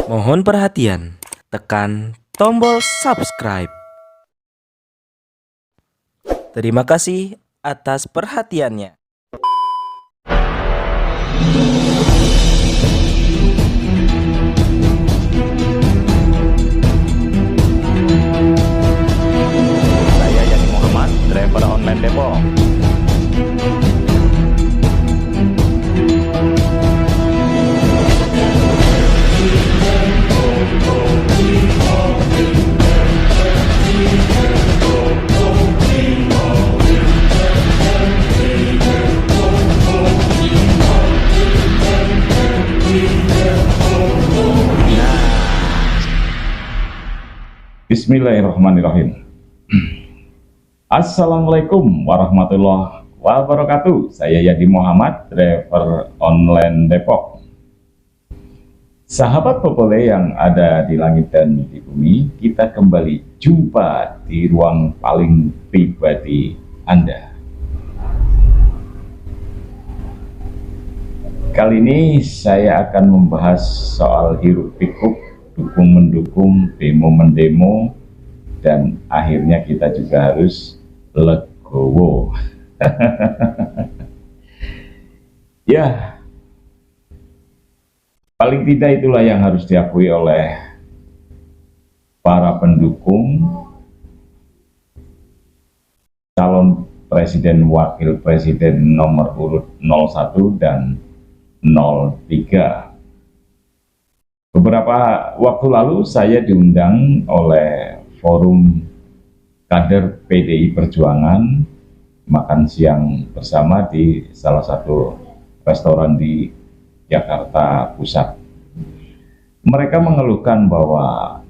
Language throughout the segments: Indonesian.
Mohon perhatian, tekan tombol subscribe. Terima kasih atas perhatiannya. Saya Yani Muhammad, driver online Depok. Bismillahirrahmanirrahim. Assalamualaikum warahmatullahi wabarakatuh. Saya Yadi Muhammad, driver online Depok. Sahabat Popole yang ada di langit dan di bumi, kita kembali jumpa di ruang paling pribadi Anda. Kali ini saya akan membahas soal hiruk pikuk, dukung-mendukung, demo-mendemo, dan akhirnya kita juga harus legowo. Ya, paling tidak itulah yang harus diakui oleh para pendukung calon presiden wakil presiden nomor urut 01 dan 03. Beberapa waktu lalu saya diundang oleh forum kader PDI Perjuangan makan siang bersama di salah satu restoran di Jakarta Pusat. Mereka mengeluhkan bahwa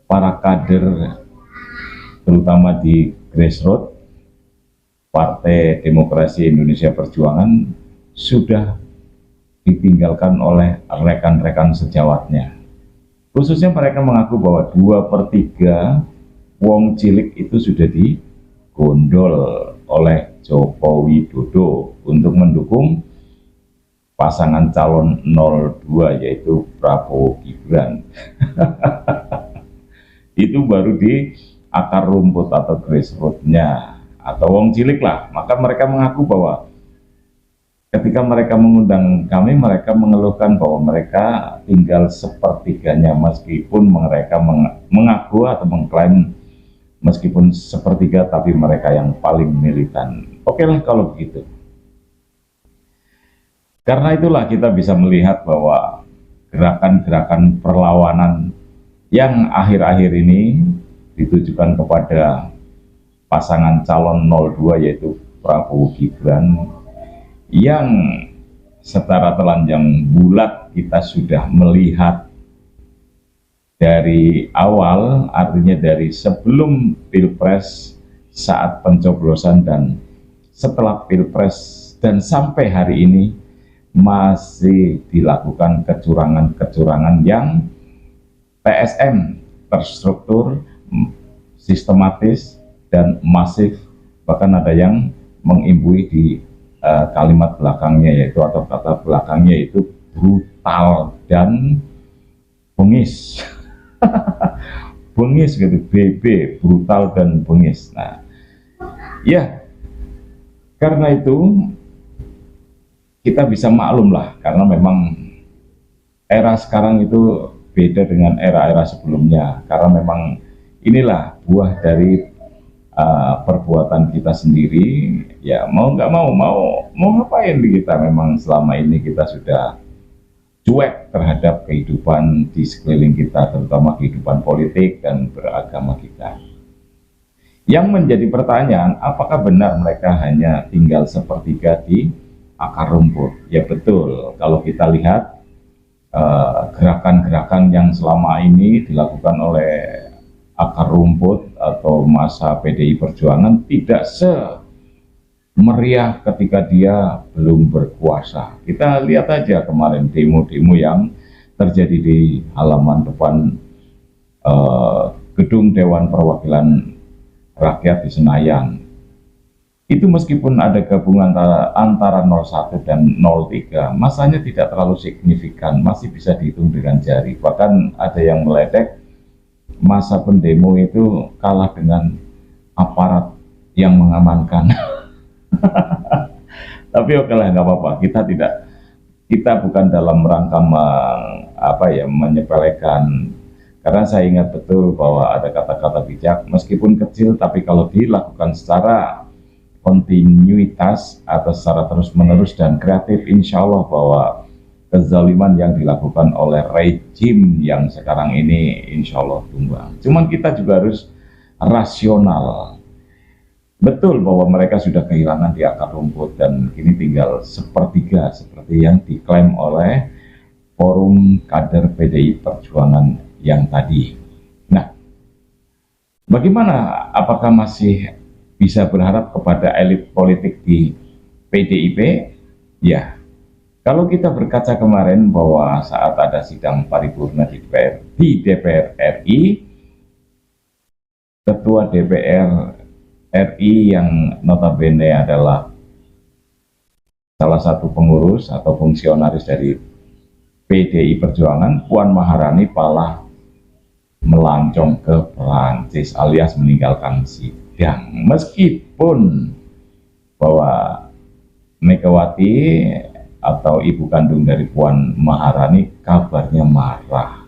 para kader terutama di grassroots Partai Demokrasi Indonesia Perjuangan sudah ditinggalkan oleh rekan-rekan sejawatnya. Khususnya mereka mengaku bahwa 2/3 wong cilik itu sudah digondol oleh Joko Widodo untuk mendukung pasangan calon 02 yaitu Prabowo Gibran. Itu baru di akar rumput atau grassroots-nya atau wong cilik lah. Maka mereka mengaku bahwa ketika mereka mengundang kami, mereka mengeluhkan bahwa mereka tinggal sepertiganya, meskipun mereka mengaku atau mengklaim meskipun sepertiga, tapi mereka yang paling militan. Oke lah kalau begitu. Karena itulah kita bisa melihat bahwa gerakan-gerakan perlawanan yang akhir-akhir ini ditujukan kepada pasangan calon 02 yaitu Prabowo Gibran, yang secara telanjang bulat kita sudah melihat dari awal, artinya dari sebelum Pilpres, saat pencoblosan, dan setelah Pilpres, dan sampai hari ini masih dilakukan kecurangan-kecurangan yang TSM, terstruktur, sistematis, dan masif. Bahkan ada yang mengimbui di kalimat belakangnya yaitu atau kata belakangnya itu brutal dan bengis. Bengis gitu, BB, brutal dan bengis. Nah, ya karena itu kita bisa maklum lah, karena memang era sekarang itu beda dengan era-era sebelumnya, karena memang inilah buah dari perbuatan kita sendiri. Ya mau nggak mau ngapain kita, memang selama ini kita sudah cuek terhadap kehidupan di sekeliling kita, terutama kehidupan politik dan beragama kita. Yang menjadi pertanyaan, apakah benar mereka hanya tinggal sepertiga di akar rumput? Ya betul, kalau kita lihat gerakan-gerakan yang selama ini dilakukan oleh akar rumput atau masa PDI Perjuangan tidak semeriah ketika dia belum berkuasa. Kita lihat aja kemarin demo-demo yang terjadi di halaman depan gedung Dewan Perwakilan Rakyat di Senayan. itu meskipun ada gabungan antara 01 dan 03, masanya tidak terlalu signifikan, masih bisa dihitung dengan jari. Bahkan ada yang meledek masa pendemo itu kalah dengan aparat yang mengamankan. Tapi oke lah, nggak apa-apa. Kita bukan dalam rangka menyepelekan. Karena saya ingat betul bahwa ada kata-kata bijak, meskipun kecil, tapi kalau dilakukan secara kontinuitas atau secara terus-menerus dan kreatif, insya Allah bahwa kezaliman yang dilakukan oleh rejim yang sekarang ini insya Allah tumbang. Cuman kita juga harus rasional. Betul bahwa mereka sudah kehilangan di akar rumput dan kini tinggal sepertiga seperti yang diklaim oleh forum kader PDI Perjuangan yang tadi. Nah, bagaimana? Apakah masih bisa berharap kepada elit politik di PDIP? Ya, kalau kita berkaca kemarin bahwa saat ada sidang paripurna di DPR RI, Ketua DPR RI yang notabene adalah salah satu pengurus atau fungsionaris dari PDI Perjuangan, Puan Maharani malah melancong ke Perancis alias meninggalkan sidang, meskipun bahwa Megawati atau ibu kandung dari Puan Maharani kabarnya marah.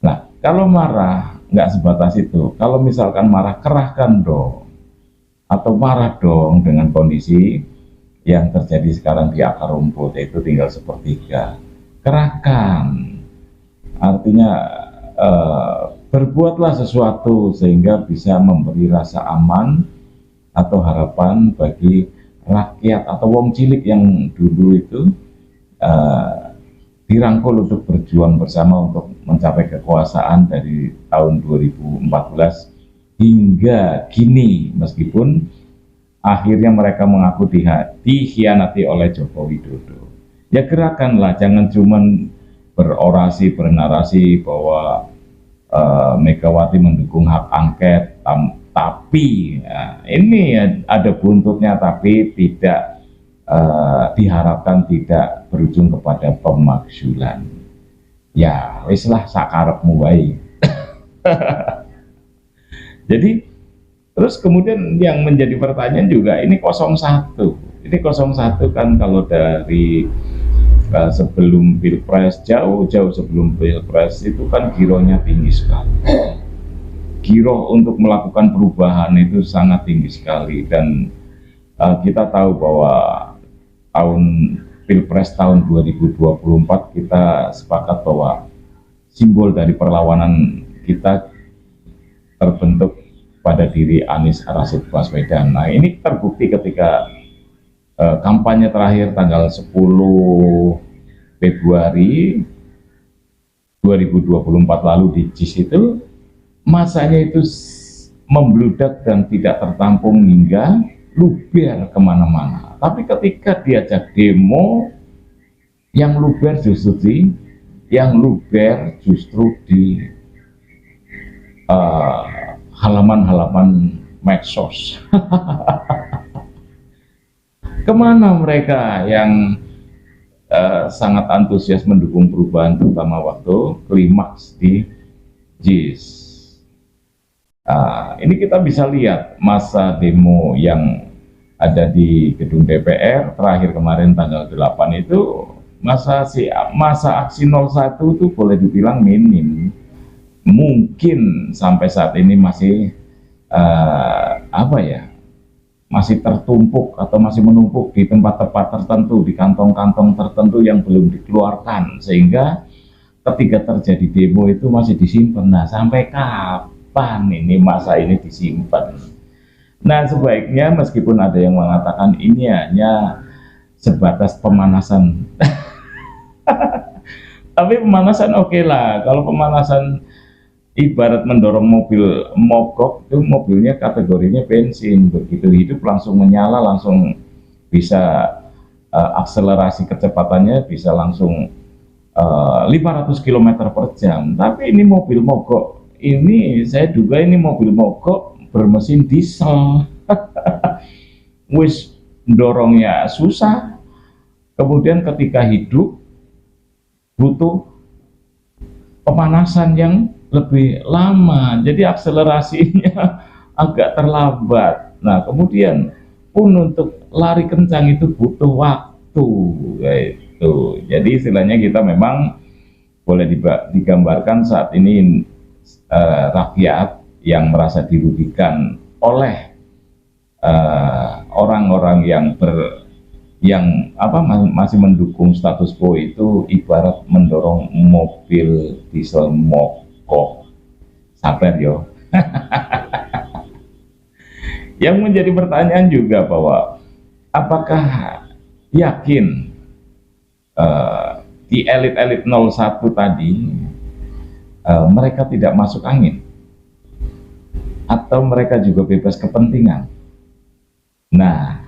Nah, kalau marah nggak sebatas itu, kalau misalkan marah kerahkan dong, atau marah dong dengan kondisi yang terjadi sekarang di akar rumput, itu tinggal sepertiga, kerahkan, artinya berbuatlah sesuatu sehingga bisa memberi rasa aman atau harapan bagi rakyat atau wong cilik yang dulu itu dirangkul untuk berjuang bersama untuk mencapai kekuasaan dari tahun 2014 hingga kini, meskipun akhirnya mereka mengaku dikhianati oleh Joko Widodo. Ya gerakanlah, jangan cuman berorasi, bernarasi bahwa Megawati mendukung hak angket, tapi ini ada buntutnya, tapi tidak diharapkan tidak berujung kepada pemakzulan. Ya wislah sakarepmu wae. Jadi terus kemudian yang menjadi pertanyaan juga, ini 01 kan kalau dari sebelum Pilpres, jauh-jauh sebelum Pilpres itu kan gironya tinggi sekali. Giro untuk melakukan perubahan itu sangat tinggi sekali, dan kita tahu bahwa tahun Pilpres tahun 2024 kita sepakat bahwa simbol dari perlawanan kita terbentuk pada diri Anies Rashid Baswedan. Nah, ini terbukti ketika kampanye terakhir tanggal 10 Februari 2024 lalu di JIS itu, masanya itu membludak dan tidak tertampung hingga luber kemana-mana. Tapi ketika diajak demo, yang luber justru di halaman-halaman medsos. Kemana mereka yang sangat antusias mendukung perubahan, terutama waktu klimaks di JIS? Ini kita bisa lihat masa demo yang ada di gedung DPR terakhir kemarin tanggal 8 itu, masa aksi 01 itu boleh dibilang minim. Mungkin sampai saat ini masih masih tertumpuk atau masih menumpuk di tempat-tempat tertentu, di kantong-kantong tertentu yang belum dikeluarkan, sehingga ketika terjadi demo itu masih disimpan. Nah, sampai kapan ini masa ini disimpan? Nah, sebaiknya meskipun ada yang mengatakan ini hanya sebatas pemanasan, tapi pemanasan oke lah. Kalau pemanasan ibarat mendorong mobil mogok, itu mobilnya kategorinya bensin, begitu hidup langsung menyala, langsung bisa akselerasi kecepatannya bisa langsung 500 km per jam. Tapi ini mobil mogok, ini saya duga ini mobil mogok bermesin diesel. wis dorongnya susah, kemudian ketika hidup butuh pemanasan yang lebih lama, jadi akselerasinya agak terlambat. Nah, kemudian pun untuk lari kencang itu butuh waktu, itu. Jadi istilahnya kita memang boleh digambarkan saat ini rakyat yang merasa dirugikan oleh orang-orang yang masih mendukung status quo itu ibarat mendorong mobil diesel mogok. Sabar yo. Yang menjadi pertanyaan juga bahwa apakah yakin di elit-elit 01 tadi mereka tidak masuk angin, atau mereka juga bebas kepentingan? Nah,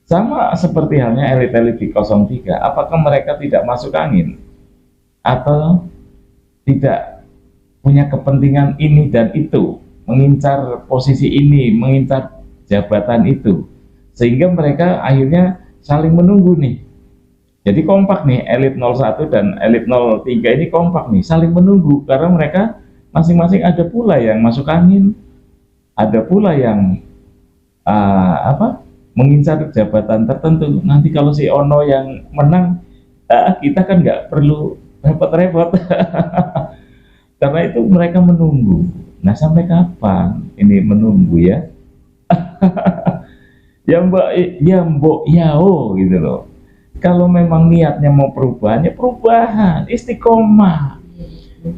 sama seperti halnya elit-elit di 03, apakah mereka tidak masuk angin atau tidak punya kepentingan ini dan itu, mengincar posisi ini, mengincar jabatan itu, sehingga mereka akhirnya saling menunggu nih. Jadi kompak nih, elit 01 dan elit 03 ini kompak nih, saling menunggu, karena mereka masing-masing ada pula yang masuk angin, ada pula yang mengincar jabatan tertentu. Nanti kalau si Ono yang menang, kita kan nggak perlu repot-repot. Karena itu mereka menunggu. Nah, sampai kapan ini menunggu ya? Ya mbak, ya mbok, yao gitu loh. Kalau memang niatnya mau perubahan, ya perubahan, istiqomah.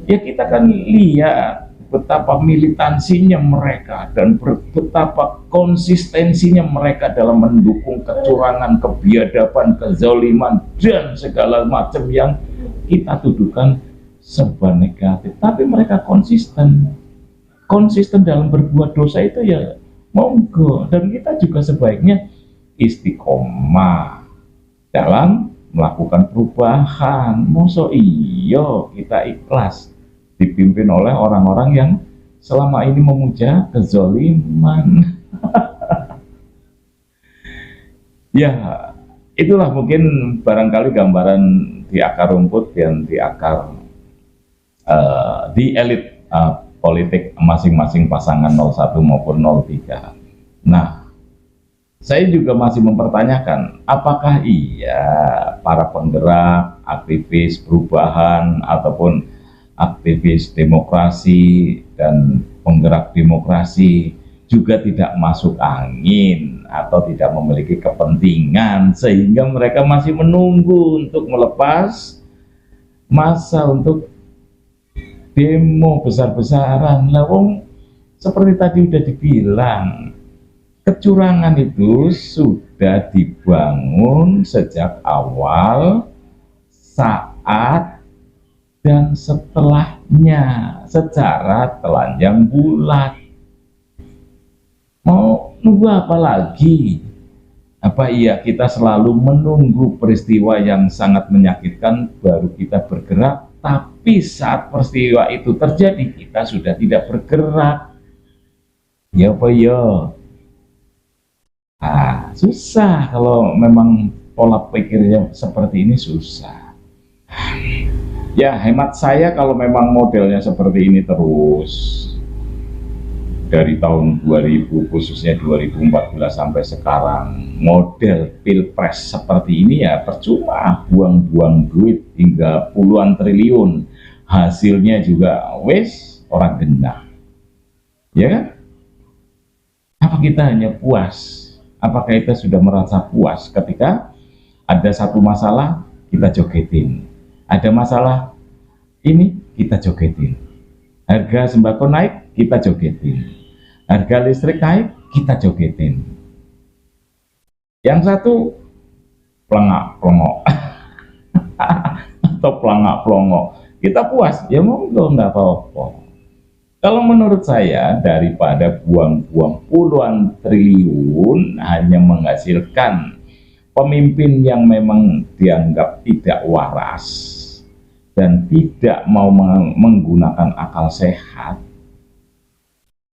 Ya kita kan lihat betapa militansinya mereka dan betapa konsistensinya mereka dalam mendukung kecurangan, kebiadaban, kezaliman, dan segala macam yang kita tuduhkan serba negatif. Tapi mereka konsisten dalam berbuat dosa itu, ya monggo. Dan kita juga sebaiknya istiqomah dalam melakukan perubahan. Mosok iyo kita ikhlas dipimpin oleh orang-orang yang selama ini memuja kezaliman. Ya, itulah mungkin barangkali gambaran di akar rumput dan di akar di elit politik masing-masing pasangan 01 maupun 03. Nah, saya juga masih mempertanyakan, apakah iya para penggerak, aktivis perubahan, ataupun aktivis demokrasi dan penggerak demokrasi juga tidak masuk angin atau tidak memiliki kepentingan, sehingga mereka masih menunggu untuk melepas masa untuk demo besar-besaran. Lah wong seperti tadi udah dibilang, kecurangan itu sudah dibangun sejak awal, saat, dan setelahnya secara telanjang bulat. Mau nunggu apa lagi? Apa iya kita selalu menunggu peristiwa yang sangat menyakitkan baru kita bergerak, tapi saat peristiwa itu terjadi kita sudah tidak bergerak? Ya apa ya? Susah kalau memang pola pikirnya seperti ini, susah. Ya, hemat saya kalau memang modelnya seperti ini terus dari tahun 2000, khususnya 2014 sampai sekarang, model pilpres seperti ini, ya percuma buang-buang duit hingga puluhan triliun, hasilnya juga wes orang genah, ya kan? Apa kita hanya puas? Apakah kita sudah merasa puas ketika ada satu masalah kita jogetin, ada masalah ini kita jogetin, harga sembako naik kita jogetin, harga listrik naik kita jogetin, yang satu pelangak-pelongok atau pelangak-pelongok kita puas, ya monggo, nggak apa-apa. Kalau menurut saya, daripada buang-buang puluhan triliun hanya menghasilkan pemimpin yang memang dianggap tidak waras dan tidak mau menggunakan akal sehat,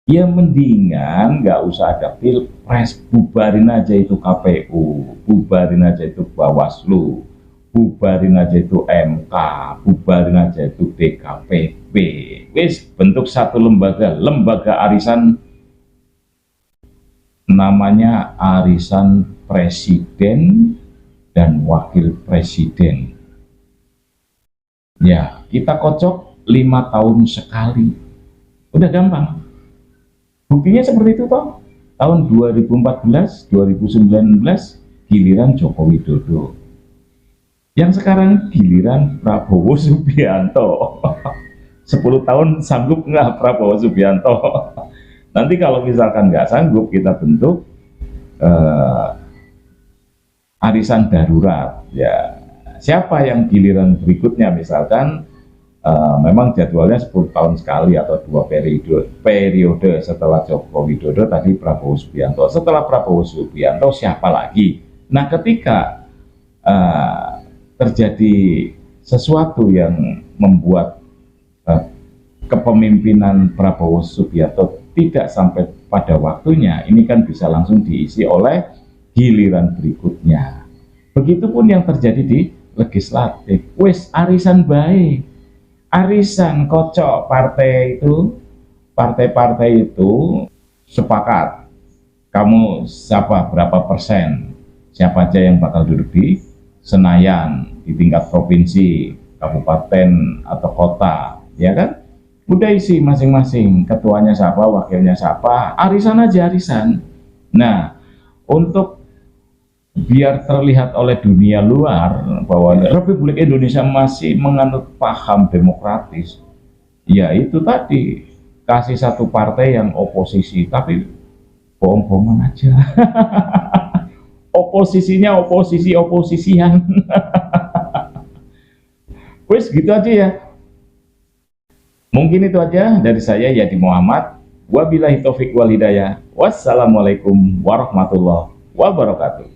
Ya mendingan nggak usah ada pilpres, bubarin aja itu KPU, bubarin aja itu Bawaslu, bubarin aja itu MK, bubarin aja itu DKPP. Wis bentuk satu lembaga arisan, namanya arisan presiden dan wakil presiden. Ya, kita kocok 5 tahun sekali. Udah gampang. Buktinya seperti itu toh. Tahun 2014, 2019 giliran Joko Widodo. Yang sekarang giliran Prabowo Subianto. 10 tahun sanggup nggak Prabowo Subianto? Nanti kalau misalkan nggak sanggup, kita bentuk arisan darurat. Ya, siapa yang giliran berikutnya, misalkan memang jadwalnya 10 tahun sekali atau 2 periode setelah Joko Widodo tadi Prabowo Subianto. Setelah Prabowo Subianto siapa lagi? Nah, ketika terjadi sesuatu yang membuat kepemimpinan Prabowo Subianto tidak sampai pada waktunya, ini kan bisa langsung diisi oleh giliran berikutnya. Begitupun yang terjadi di legislatif. Wes arisan baik, arisan kocok partai itu, partai-partai itu sepakat, kamu siapa berapa persen, siapa aja yang bakal duduk di Senayan, di tingkat provinsi, kabupaten atau kota, ya kan? Udah isi masing-masing, ketuanya siapa, wakilnya siapa, arisan aja arisan. Nah, untuk biar terlihat oleh dunia luar bahwa Republik Indonesia masih menganut paham demokratis, ya itu tadi, kasih satu partai yang oposisi, tapi bohong-bohongan aja. Oposisinya oposisian. Wes gitu aja ya. Mungkin itu aja dari saya, Yadi Muhammad. Wabillahi taufik wal hidayah. Wassalamualaikum warahmatullahi wabarakatuh.